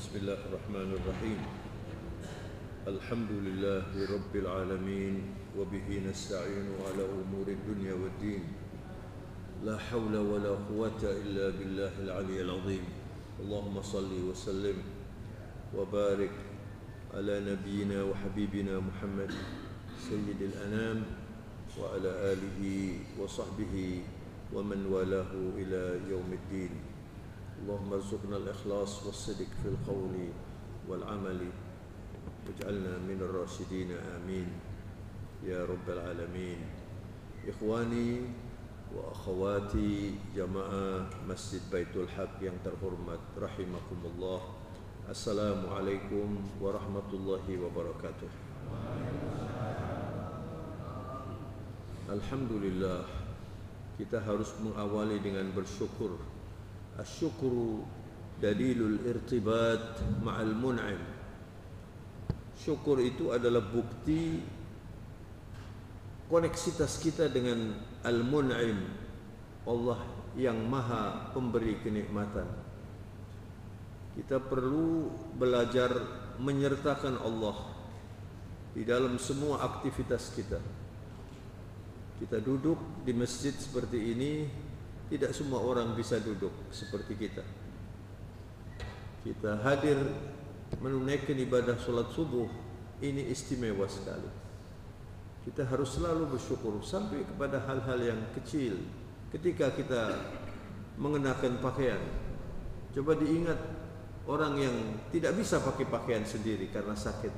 Bismillahirrahmanirrahim. Alhamdulillahi Rabbil Alamin. Wabihi nasta'inu ala umuri dunya wa din. La hawla wa la quwata illa billahil aliyyil azim. Allahumma salli wa sallim wa barik ala nabiyyina wa habibina Muhammad sayyidil anam wa ala alihi wa sahbihi wa man walahu ila yaumiddin. Allahumma arzuqna al-ikhlas was-sidq fil qawli wal amali waj'alna minar rasyidin amin ya rabbal alamin. Ikhwani wa akhawati jamaah Masjid Baitul Haq yang terhormat rahimakumullah. Assalamualaikum warahmatullahi wabarakatuh. Alhamdulillah, kita harus mengawali dengan bersyukur. Asyukru dalilul irtibat ma'al mun'im. Syukur itu adalah bukti koneksitas kita dengan al-mun'im, Allah yang maha pemberi kenikmatan. Kita perlu belajar menyertakan Allah di dalam semua aktivitas kita. Kita duduk di masjid seperti ini, tidak semua orang bisa duduk seperti kita. Kita hadir menunaikan ibadah solat subuh, ini istimewa sekali. Kita harus selalu bersyukur sampai kepada hal-hal yang kecil. Ketika kita mengenakan pakaian, coba diingat orang yang tidak bisa pakai pakaian sendiri karena sakit.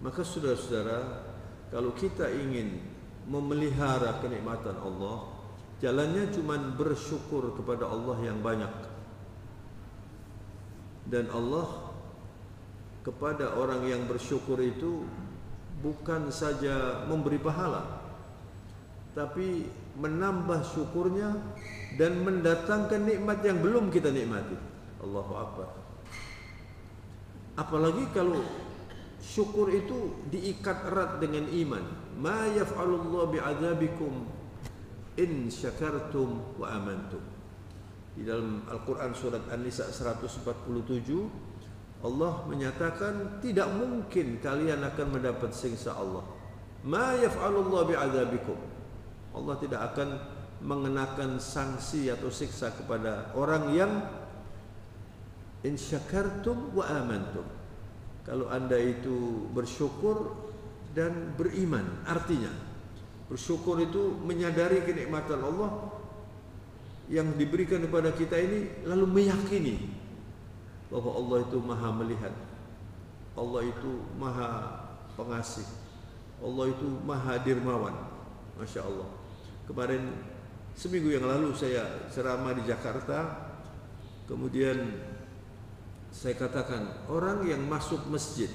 Maka saudara-saudara, kalau kita ingin memelihara kenikmatan Allah, jalannya cuma bersyukur kepada Allah yang banyak. Dan Allah kepada orang yang bersyukur itu bukan saja memberi pahala, tapi menambah syukurnya dan mendatangkan nikmat yang belum kita nikmati. Allahu Akbar. Apalagi kalau syukur itu diikat erat dengan iman. Ma yaf'alullahu bi'adzabikum in syakartum wa amantum. Di dalam Al-Quran surat An-Nisa 147, Allah menyatakan tidak mungkin kalian akan mendapat siksa Allah. Ma yaf'alullahu bi'adzabikum. Allah tidak akan mengenakan sanksi atau siksa kepada orang yang in syakartum wa amantum. Kalau anda itu bersyukur dan beriman, artinya bersyukur itu menyadari kenikmatan Allah yang diberikan kepada kita ini, lalu meyakini bahwa Allah itu maha melihat, Allah itu maha pengasih, Allah itu maha dermawan. Masya Allah. Kemarin seminggu yang lalu saya ceramah di Jakarta, kemudian saya katakan orang yang masuk masjid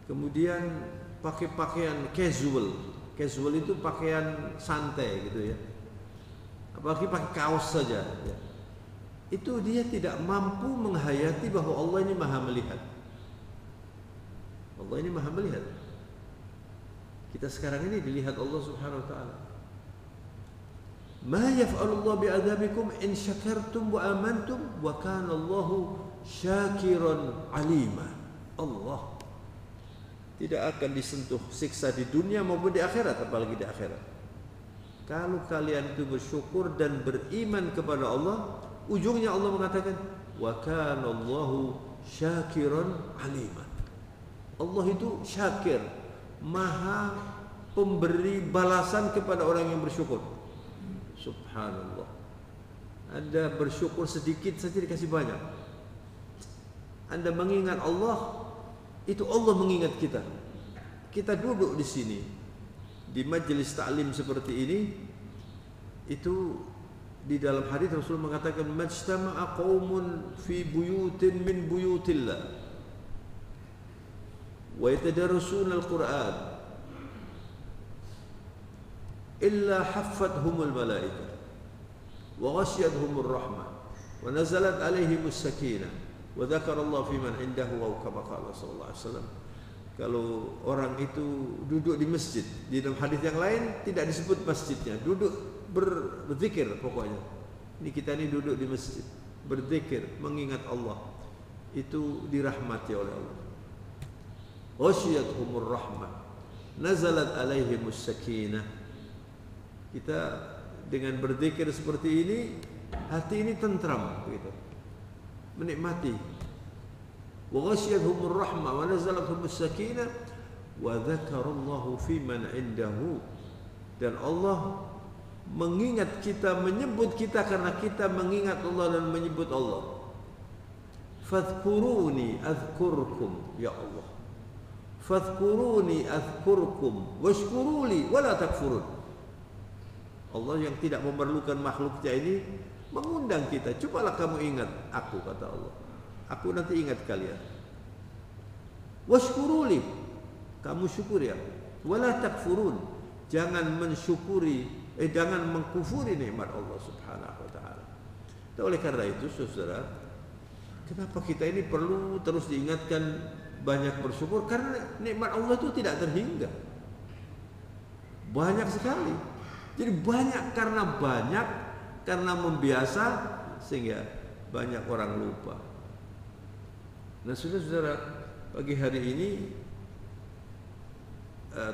kemudian pakai pakaian casual. Casual itu pakaian santai gitu ya, apalagi pakai kaos saja ya. Itu dia tidak mampu menghayati bahwa Allah ini maha melihat. Allah ini maha melihat. Kita sekarang ini dilihat Allah subhanahu wa ta'ala. Ma yaf'alullahu bi'adzabikum in syakartum wa amantum wa kana Allahu syakiran alima. Allah tidak akan disentuh siksa di dunia maupun di akhirat, apalagi di akhirat. Kalau kalian itu bersyukur dan beriman kepada Allah, ujungnya Allah mengatakan wa kana Allahu syakiran alima. Allah itu syakir, maha pemberi balasan kepada orang yang bersyukur. Subhanallah. Anda bersyukur sedikit saja dikasih banyak. Anda mengingat Allah, itu Allah mengingat kita. Kita duduk di sini di majelis taklim seperti ini, itu di dalam hadis Rasul mengatakan majtama'a qaumun fi buyutin min buyutillah wa yatadarrusuna al-Qur'an illa haffathumul malaikah wa ghasyiyatuhumur rahmah wa nazalat alaihimus sakinah wa dzakarallahu fi man indahu wa kama qala sallallahu alaihi wasallam. Kalau orang itu duduk di masjid, di dalam hadis yang lain tidak disebut masjidnya, duduk berzikir pokoknya. Ini kita ini duduk di masjid. berzikir, mengingat Allah, itu dirahmati oleh Allah. Ghasyiyatuhumur rahmah, nazalat alaihimus sakinah. Kita dengan berzikir seperti ini, hati ini tentram begitu, menikmati. Wa ghasyiyatuhumur rahmah wa nazalatuhumus sakinah wa dzakarallahu fi man indahu. Dan Allah mengingat kita, menyebut kita karena kita mengingat Allah dan menyebut Allah. Fadhkuruni azkurkum, ya Allah. Fadhkuruni azkurkum washkuruli wala takfurun. Allah yang tidak memerlukan makhluknya ini mengundang kita, cobalah kamu ingat aku, kata Allah. Aku nanti ingat kalian. Washkuruli, kamu syukuri aku. Wala takfurun, jangan mensyukuri, jangan mengkufuri nikmat Allah Subhanahu wa taala. Oleh karena itu, saudara, kenapa kita ini perlu terus diingatkan banyak bersyukur? Karena nikmat Allah itu tidak terhingga. Banyak sekali. Jadi banyak karena membiasa sehingga banyak orang lupa. Nah, saudara-saudara, pagi hari ini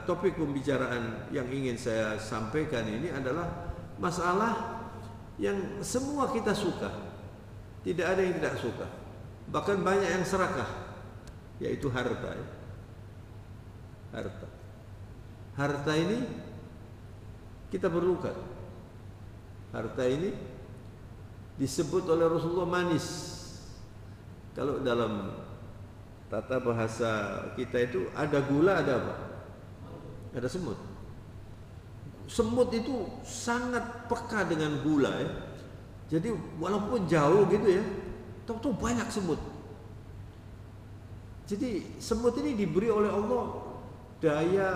topik pembicaraan yang ingin saya sampaikan ini adalah masalah yang semua kita suka. Tidak ada yang tidak suka. Bahkan banyak yang serakah, yaitu harta. Harta ini kita perlukan. Harta ini disebut oleh Rasulullah manis. Kalau dalam tata bahasa kita itu ada gula, ada apa? Ada semut. Semut itu sangat peka dengan gula ya. Jadi walaupun jauh gitu ya, tahu-tahu banyak semut. Jadi semut ini diberi oleh Allah daya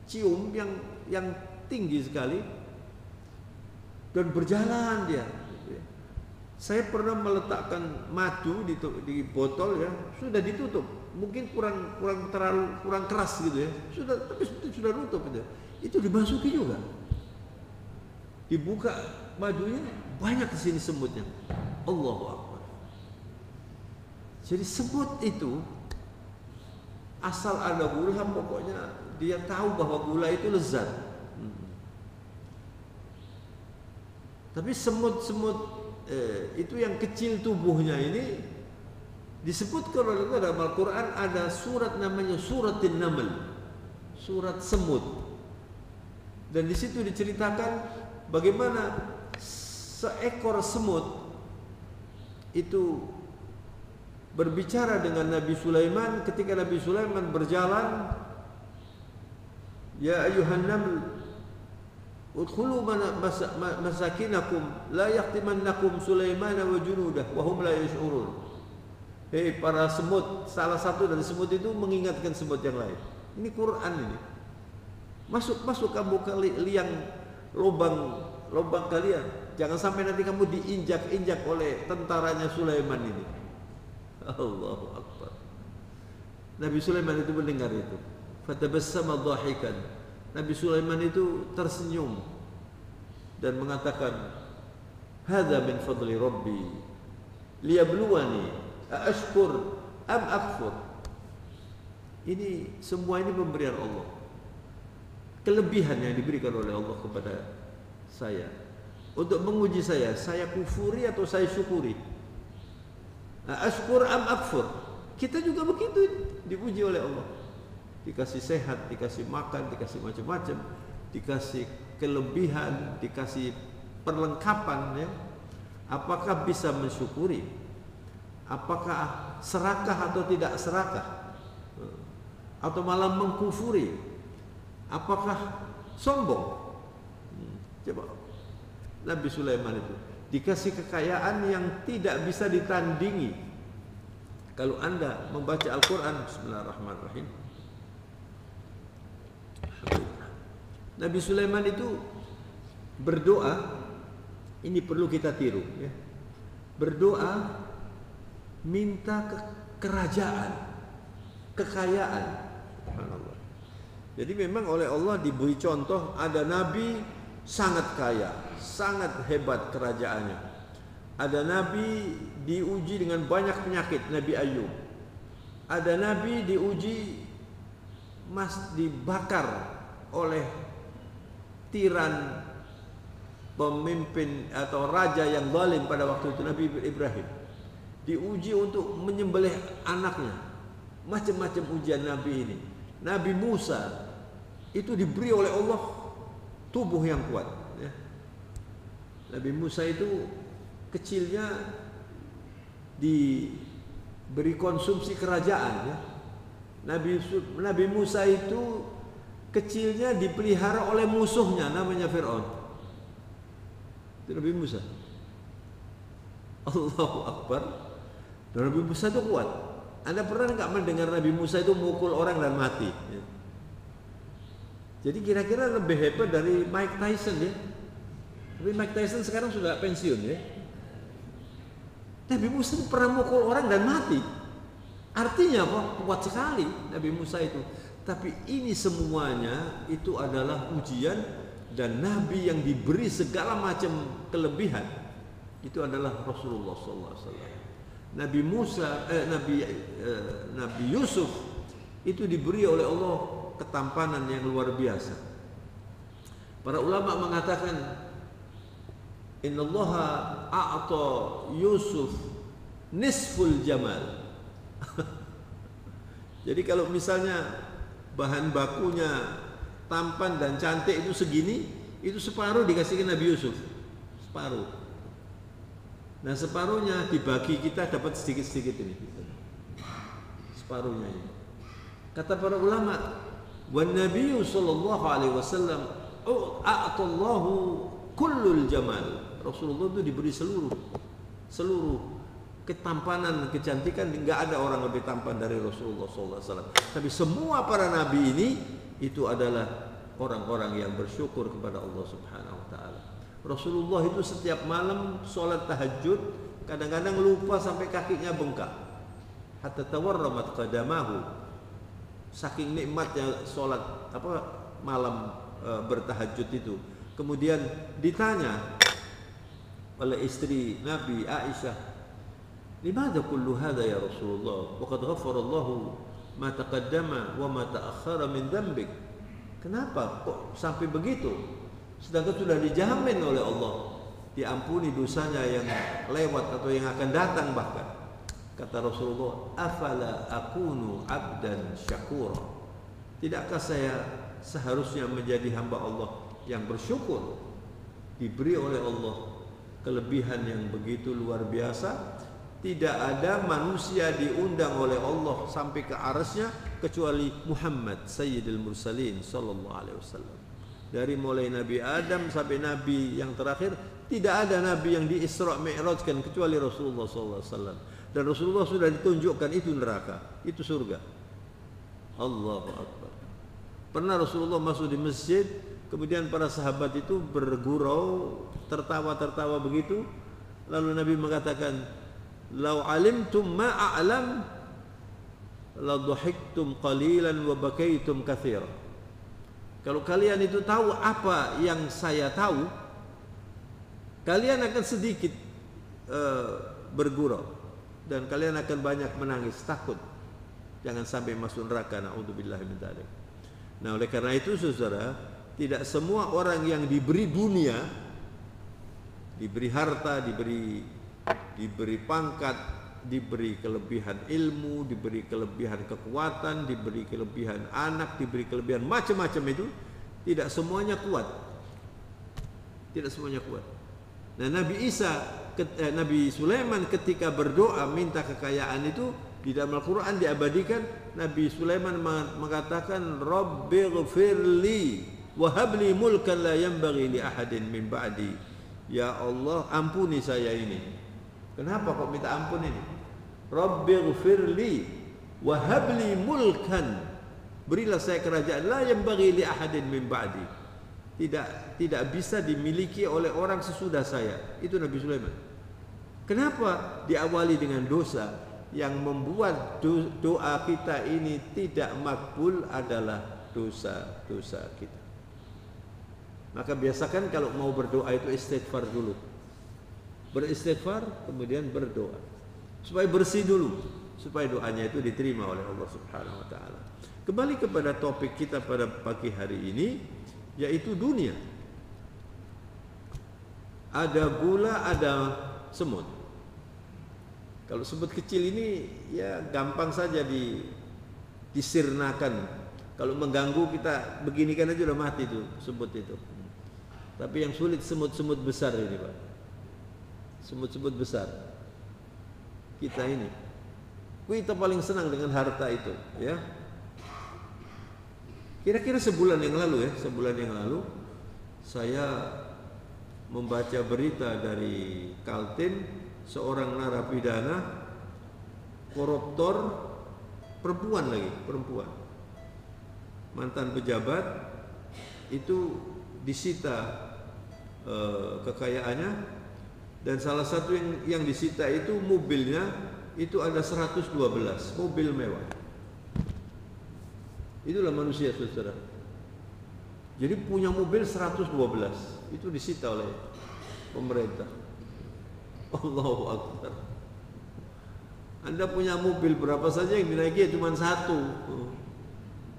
cium yang tinggi sekali dan berjalan dia. Saya pernah meletakkan madu di botol ya, sudah ditutup. Mungkin kurang keras gitu ya. Tapi sudah tutup itu. Itu dimasuki juga. Dibuka madunya, banyak di sini semutnya. Allahu Akbar. Jadi semut itu asal ada gula, pokoknya dia tahu bahwa gula itu lezat. Tapi semut-semut itu yang kecil tubuhnya ini disebutkan oleh Allah dalam Al-Quran, ada surat namanya Suratin Naml, surat semut. Dan di situ diceritakan bagaimana seekor semut itu berbicara dengan Nabi Sulaiman ketika Nabi Sulaiman berjalan. Ya ayuhan naml udkhulu masakinakum la yaqtimannakum Sulaiman wa junudah wa hum la yash'urun. Hei para semut, salah satu dari semut itu mengingatkan semut yang lain. Ini Quran ini. Masuk kamu ke liang lubang kalian. Jangan sampai nanti kamu diinjak-injak oleh tentaranya Sulaiman ini. Allahu Akbar. Nabi Sulaiman itu mendengar itu. Fatabassama dhahikan. Nabi Sulaiman itu tersenyum dan mengatakan, "Hadza min fadli Rabbi liyabluwani aashkur am akfur." Ini semua ini pemberian Allah. Kelebihan yang diberikan oleh Allah kepada saya untuk menguji saya kufuri atau saya syukuri. Aashkur am akfur. Kita juga begitu diuji oleh Allah. Dikasih sehat, dikasih makan, dikasih macam-macam, dikasih kelebihan, dikasih perlengkapan ya. Apakah bisa mensyukuri? Apakah serakah atau tidak serakah? Atau malah mengkufuri? Apakah sombong? Coba Nabi Sulaiman itu dikasih kekayaan yang tidak bisa ditandingi. Kalau Anda membaca Al-Quran, bismillahirrahmanirrahim, Nabi Sulaiman itu berdoa, ini perlu kita tiru ya. Berdoa minta kerajaan, kekayaan. Subhanallah. Jadi memang oleh Allah diberi contoh, ada nabi sangat kaya, sangat hebat kerajaannya. Ada nabi diuji dengan banyak penyakit, Nabi Ayub. Ada nabi diuji dibakar oleh tiran pemimpin atau raja yang zalim pada waktu itu, Nabi Ibrahim. Diuji untuk menyembelih anaknya. Macam-macam ujian nabi ini. Nabi Musa itu diberi oleh Allah tubuh yang kuat, ya. Nabi Musa itu kecilnya diberi konsumsi kerajaan, ya. Nabi Musa itu kecilnya dipelihara oleh musuhnya namanya Fir'aun. Itu Nabi Musa. Allahu Akbar. Dan Nabi Musa itu kuat. Anda pernah enggak mendengar Nabi Musa itu mukul orang dan mati, ya? Jadi kira-kira lebih hebat dari Mike Tyson, ya. Tapi Mike Tyson sekarang sudah pensiun, ya. Nabi Musa pernah mukul orang dan mati. Artinya apa? Kuat sekali Nabi Musa itu. Tapi ini semuanya itu adalah ujian, dan Nabi yang diberi segala macam kelebihan itu adalah Rasulullah SAW. Nabi Yusuf itu diberi oleh Allah ketampanan yang luar biasa. Para ulama mengatakan innallaha a'ta Yusuf nisful jamal. Jadi kalau misalnya bahan bakunya tampan dan cantik itu segini, itu separuh dikasihkan Nabi Yusuf, separuh. Nah separuhnya dibagi, kita dapat sedikit-sedikit ini, separuhnya ini. Kata para ulama, wan Nabi sallallahu alaihi wasallam a'tallahu kullul jamal. Rasulullah itu diberi seluruh ketampanan, kecantikan. Enggak ada orang lebih tampan dari Rasulullah sallallahu alaihi wasallam. Tapi semua para nabi ini itu adalah orang-orang yang bersyukur kepada Allah Subhanahu wa taala. Rasulullah itu setiap malam sholat tahajud, kadang-kadang lupa sampai kakinya bengkak. Hatta tawarramat qadamahu. Saking nikmatnya sholat malam bertahajud itu. Kemudian ditanya oleh istri Nabi Aisyah, "Limadha kullu hadha ya Rasulullah? Wa qad ghafarallahu ma taqaddama wa ma ta'akhkhara min dhanbik." Kenapa kok sampai begitu? Sedangkan sudah dijamin oleh Allah diampuni dosanya yang lewat atau yang akan datang bahkan. Kata Rasulullah, "Afala akunu abdan syakura?" Tidakkah saya seharusnya menjadi hamba Allah yang bersyukur? Diberi oleh Allah kelebihan yang begitu luar biasa. Tidak ada manusia diundang oleh Allah sampai ke arasnya kecuali Muhammad Sayyidul Mursalin sallallahu alaihi wasallam. Dari mulai Nabi Adam sampai Nabi yang terakhir, tidak ada Nabi yang di Isra Mi'rajkan kecuali Rasulullah sallallahu alaihi wasallam. Dan Rasulullah sudah ditunjukkan itu neraka, itu surga. Allahu Akbar. Pernah Rasulullah masuk di masjid, kemudian para sahabat itu bergurau, tertawa-tertawa begitu. Lalu Nabi mengatakan, "Lau alimtum ma a'lam la dhahiktum qalilan wa bakaitum katsira." Kalau kalian itu tahu apa yang saya tahu, kalian akan sedikit bergurau dan kalian akan banyak menangis takut jangan sampai masuk neraka. Naudzubillah min dzalik. Nah, oleh karena itu saudara, tidak semua orang yang diberi dunia, diberi harta, diberi pangkat, diberi kelebihan ilmu, diberi kelebihan kekuatan, diberi kelebihan anak, diberi kelebihan macam-macam itu, tidak semuanya kuat. Tidak semuanya kuat. Nah, Nabi Sulaiman ketika berdoa minta kekayaan itu, di dalam Al-Quran diabadikan, Nabi Sulaiman mengatakan, "Rabbighfirli wa habli mulkan la yanbaghi li ahadin min ba'di." Ya Allah, ampuni saya ini. Kenapa kok minta ampun ini? Rabbighfirli wa habli mulkan. Berilah saya kerajaan la yanbaghi li ahadin min ba'di. Tidak bisa dimiliki oleh orang sesudah saya. Itu Nabi Sulaiman. Kenapa diawali dengan dosa? Yang membuat doa kita ini tidak makbul adalah dosa-dosa kita. Maka biasakan kalau mau berdoa itu istighfar dulu. beristighfar, kemudian berdoa. Supaya bersih dulu, supaya doanya itu diterima oleh Allah Subhanahu wa taala. Kembali kepada topik kita pada pagi hari ini, yaitu dunia. Ada gula, ada semut. Kalau semut kecil ini ya gampang saja disirnakan. Kalau mengganggu kita beginikan aja udah mati tuh semut itu. Tapi yang sulit semut-semut besar ini, Pak. Semut-semut besar. Kita ini. Kita paling senang dengan harta itu, ya. Kira-kira sebulan yang lalu saya membaca berita dari Kaltim, seorang narapidana koruptor perempuan, mantan pejabat itu disita kekayaannya, dan salah satu yang disita itu mobilnya itu ada 112 mobil mewah. Itulah manusia, saudara. Jadi punya mobil 112 itu disita oleh pemerintah. Allahu Akbar. Anda punya mobil berapa saja yang dinaiki cuma satu.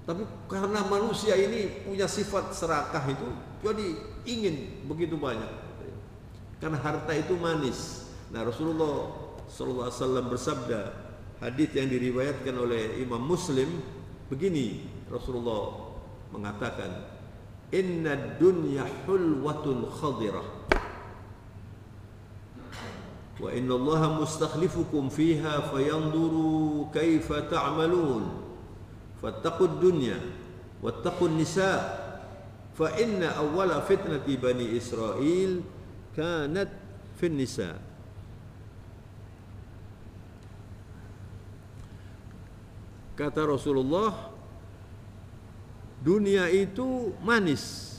Tapi karena manusia ini punya sifat serakah itu, jadi ingin begitu banyak. Karena harta itu manis. Nah, Rasulullah sallallahu alaihi wasallam bersabda, hadis yang diriwayatkan oleh Imam Muslim, begini Rasulullah mengatakan, inna dunya hulwatun khadirah wa inna allaha mustakhlifukum fiha fayanzuru kaifa ta'malun fattaqud dunya wattaqun nisa fa inna awwala fitnati bani Israil kanat fin nisa. Kata Rasulullah, dunia itu manis.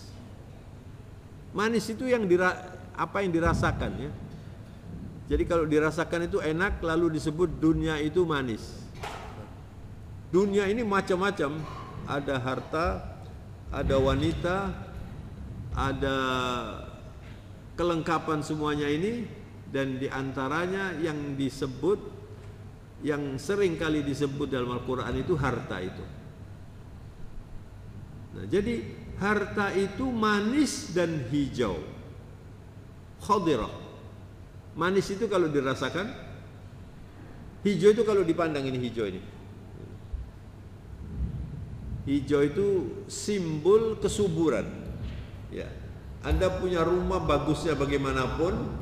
Manis itu apa yang dirasakan, ya. Jadi kalau dirasakan itu enak, lalu disebut dunia itu manis. Dunia ini macam-macam, ada harta, ada wanita, ada kelengkapan semuanya ini, dan diantaranya yang disebut, yang sering kali disebut dalam Al-Quran itu harta itu. Nah, jadi harta itu manis dan hijau. Khadirah. Manis itu kalau dirasakan, hijau itu kalau dipandang, ini hijau ini. Hijau itu simbol kesuburan. Ya. Anda punya rumah bagusnya bagaimanapun,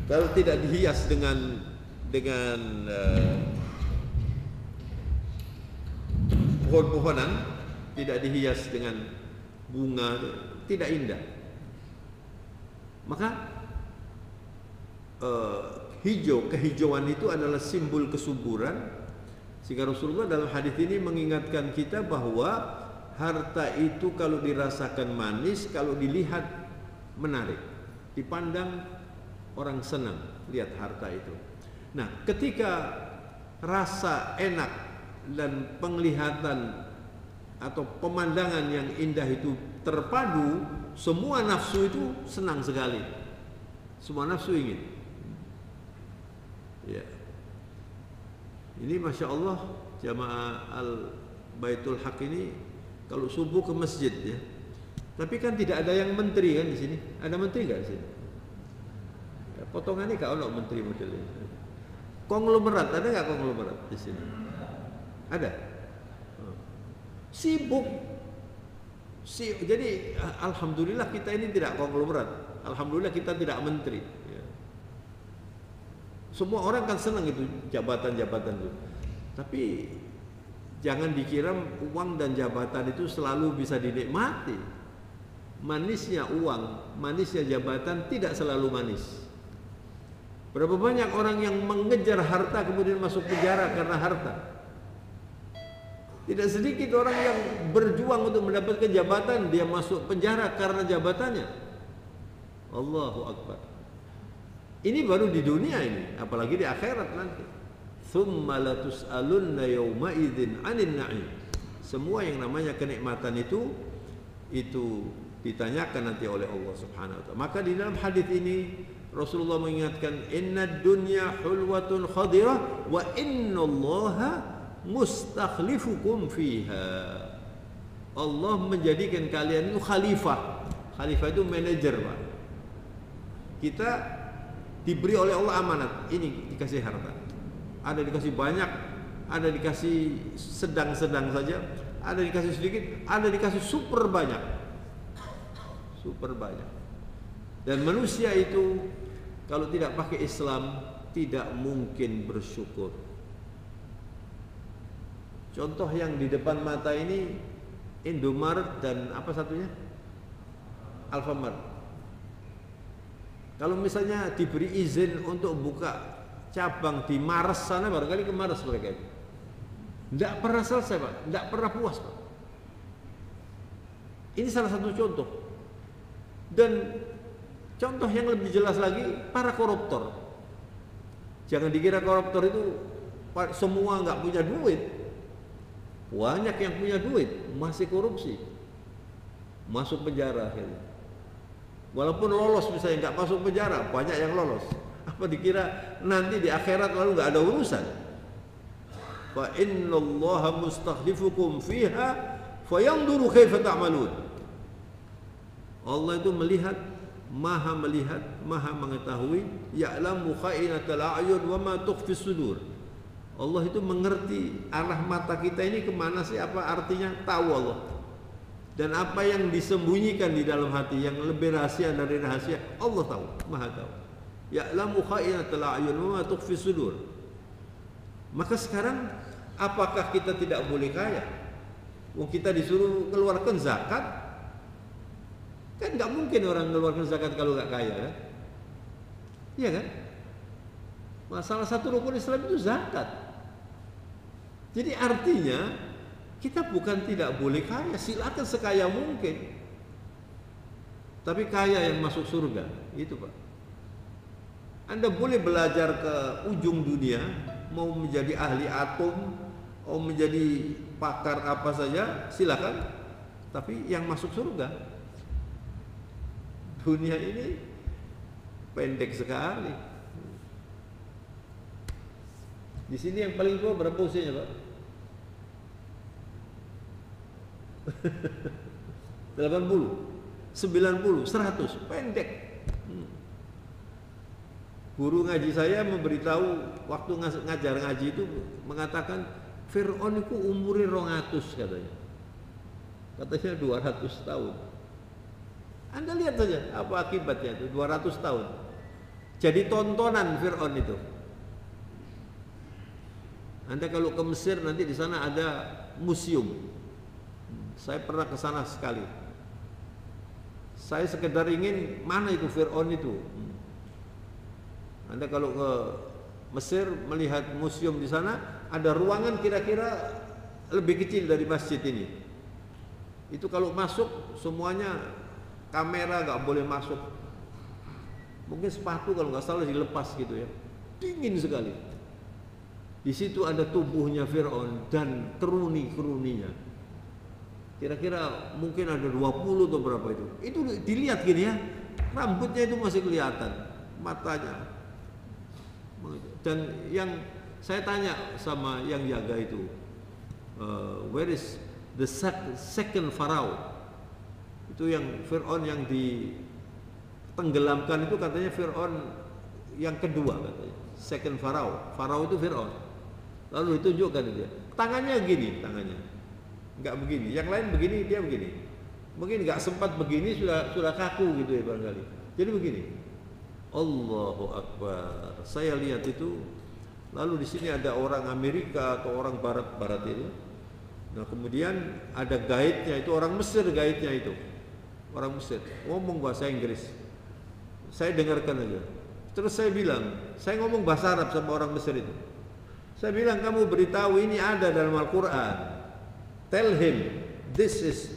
kalau tidak dihias dengan pohon-pohonan, tidak dihias dengan bunga, tidak indah. Maka kehijauan itu adalah simbol kesuburan. Sehingga Rasulullah dalam hadis ini mengingatkan kita bahwa harta itu kalau dirasakan manis, kalau dilihat menarik, dipandang orang senang lihat harta itu. Nah, ketika rasa enak dan penglihatan atau pemandangan yang indah itu terpadu, semua nafsu itu senang sekali. Semua nafsu ingin. Ya. Ini Masya Allah, jamaah Al-Baitul Haq ini kalau subuh ke masjid, ya. Tapi kan tidak ada yang menteri kan di sini. Ada menteri nggak di sini? Ya, potongannya kalau menteri modelnya. Konglomerat, ada nggak konglomerat di sini? Ada. Sibuk. Jadi alhamdulillah kita ini tidak konglomerat. Alhamdulillah kita tidak menteri. Ya. Semua orang kan senang itu jabatan-jabatan itu. Tapi jangan dikira uang dan jabatan itu selalu bisa dinikmati. Manisnya uang, manisnya jabatan tidak selalu manis. Berapa banyak orang yang mengejar harta kemudian masuk penjara karena harta. Tidak sedikit orang yang berjuang untuk mendapatkan jabatan, dia masuk penjara karena jabatannya. Allahu Akbar. Ini baru di dunia ini, apalagi di akhirat nanti. Tsumma latus'alunna yawma idzin 'anil na'im. Semua yang namanya kenikmatan itu ditanyakan nanti oleh Allah Subhanahu wa taala. Maka di dalam hadis ini Rasulullah mengingatkan, "Innad dunya hulwatun khadirah wa innallaha mustakhlifukum fiha." Allah menjadikan kalian itu khalifah. Khalifah itu manajer, Pak. Kita diberi oleh Allah amanat, ini dikasih harta. Ada dikasih banyak, ada dikasih sedang-sedang saja, ada dikasih sedikit, ada dikasih super banyak. Super banyak. Dan manusia itu kalau tidak pakai Islam tidak mungkin bersyukur. Contoh yang di depan mata ini Indomaret dan apa satunya? Alfamart. Kalau misalnya diberi izin untuk buka cabang di Mares sana, barangkali ke Mares mereka itu. Tidak pernah selesai, Pak. Tidak pernah puas, Pak. Ini salah satu contoh. Dan contoh yang lebih jelas lagi, para koruptor. Jangan dikira koruptor itu semua nggak punya duit. Banyak yang punya duit masih korupsi, masuk penjara akhirnya. Walaupun lolos misalnya nggak masuk penjara, banyak yang lolos. Apa dikira nanti di akhirat lalu nggak ada urusan? Fa innallaha mustakhlifukum fiha fayanzuru kaifa ta'malun. Allah itu melihat, maha mengetahui, ya'lamu kha'inatal a'yun wa ma tukhfi sudur. Allah itu mengerti arah mata kita ini kemana sih, apa artinya, tahu Allah. Dan apa yang disembunyikan di dalam hati yang lebih rahasia dari rahasia, Allah tahu, maha tahu. Ya'lamu kha'inatal a'yun wa ma tukhfi sudur. Maka sekarang apakah kita tidak boleh kaya? Kita disuruh keluarkan zakat. Kan nggak mungkin orang mengeluarkan zakat kalau nggak kaya, kan? Iya kan? Salah satu rukun Islam itu zakat. Jadi artinya kita bukan tidak boleh kaya, silakan sekaya mungkin. Tapi kaya yang masuk surga, itu Pak. Anda boleh belajar ke ujung dunia, mau menjadi ahli atom, mau menjadi pakar apa saja, silakan. Tapi yang masuk surga, dunia ini pendek sekali. Di sini yang paling tua berapa usianya, Pak? 80, 90, 100, pendek. Guru ngaji saya memberitahu waktu ngajar ngaji itu mengatakan Fir'aun itu umurnya 200 katanya. Katanya 200 tahun. Anda lihat saja apa akibatnya itu 200 tahun. Jadi tontonan Fir'aun itu. Anda kalau ke Mesir nanti di sana ada museum. Saya pernah ke sana sekali. Saya sekedar ingin mana itu Fir'aun itu. Anda kalau ke Mesir melihat museum di sana, ada ruangan kira-kira lebih kecil dari masjid ini. Itu kalau masuk semuanya kamera nggak boleh masuk. Mungkin sepatu kalau nggak salah dilepas gitu ya. Dingin sekali. Di situ ada tubuhnya Fir'aun dan keruni-keruninya. Kira-kira mungkin ada 20 atau berapa itu. Itu dilihat gini ya, rambutnya itu masih kelihatan, matanya. Dan yang saya tanya sama yang jaga itu, where is the second Pharaoh? Itu yang Fir'aun yang ditenggelamkan itu katanya Fir'aun yang kedua katanya. Second Pharaoh. Pharaoh itu Fir'aun. Lalu ditunjukkan dia. Tangannya gini, tangannya. Enggak begini. Yang lain begini, dia begini. Mungkin enggak sempat begini sudah kaku gitu ya barangkali. Jadi begini. Allahu Akbar. Saya lihat itu. Lalu di sini ada orang Amerika atau orang barat itu. Nah, kemudian ada guide-nya itu orang Mesir, guide-nya itu. Orang Mesir ngomong bahasa Inggris. Saya dengarkan aja. Terus saya bilang, saya ngomong bahasa Arab sama orang Mesir itu. Saya bilang, kamu beritahu ini ada dalam Al-Quran. Tell him, this is,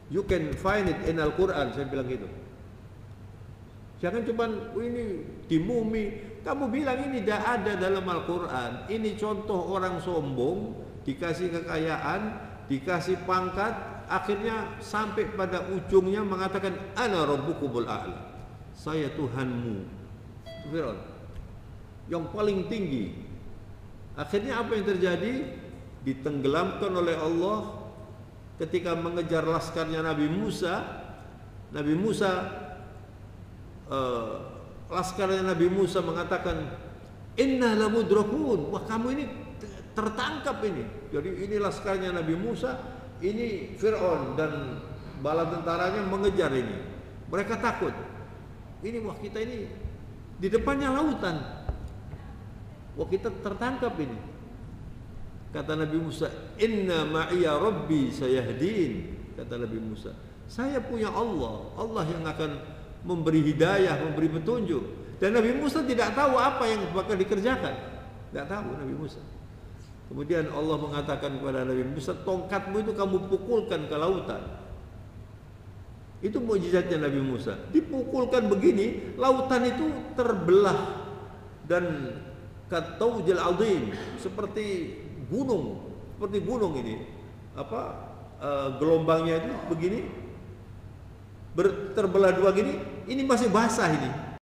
you can find it in Al-Quran. Saya bilang gitu. Jangan cuma ini di mumi. Kamu bilang ini tidak ada dalam Al-Quran. Ini contoh orang sombong, dikasih kekayaan, dikasih pangkat, akhirnya sampai pada ujungnya mengatakan ana rabbukumul a'la. Saya Tuhanmu. Itu Firaun yang paling tinggi. Akhirnya apa yang terjadi? Ditenggelamkan oleh Allah ketika mengejar laskarnya Nabi Musa. Nabi Musa laskarnya Nabi Musa mengatakan inna lamudrakun. Wah, kamu ini tertangkap ini. Jadi ini laskarnya Nabi Musa, ini Firaun dan bala tentaranya mengejar ini. Mereka takut. Ini wah, kita ini di depannya lautan. Wah, kita tertangkap ini. Kata Nabi Musa, inna ma'iya rabbi sayahdin. Kata Nabi Musa, saya punya Allah, Allah yang akan memberi hidayah, memberi petunjuk. Dan Nabi Musa tidak tahu apa yang bakal dikerjakan. Tidak tahu Nabi Musa. Kemudian Allah mengatakan kepada Nabi Musa, tongkatmu itu kamu pukulkan ke lautan. Itu mukjizatnya Nabi Musa. Dipukulkan begini, lautan itu terbelah dan kataujil azim, seperti gunung ini. Gelombangnya itu begini, terbelah dua gini. Ini masih basah ini.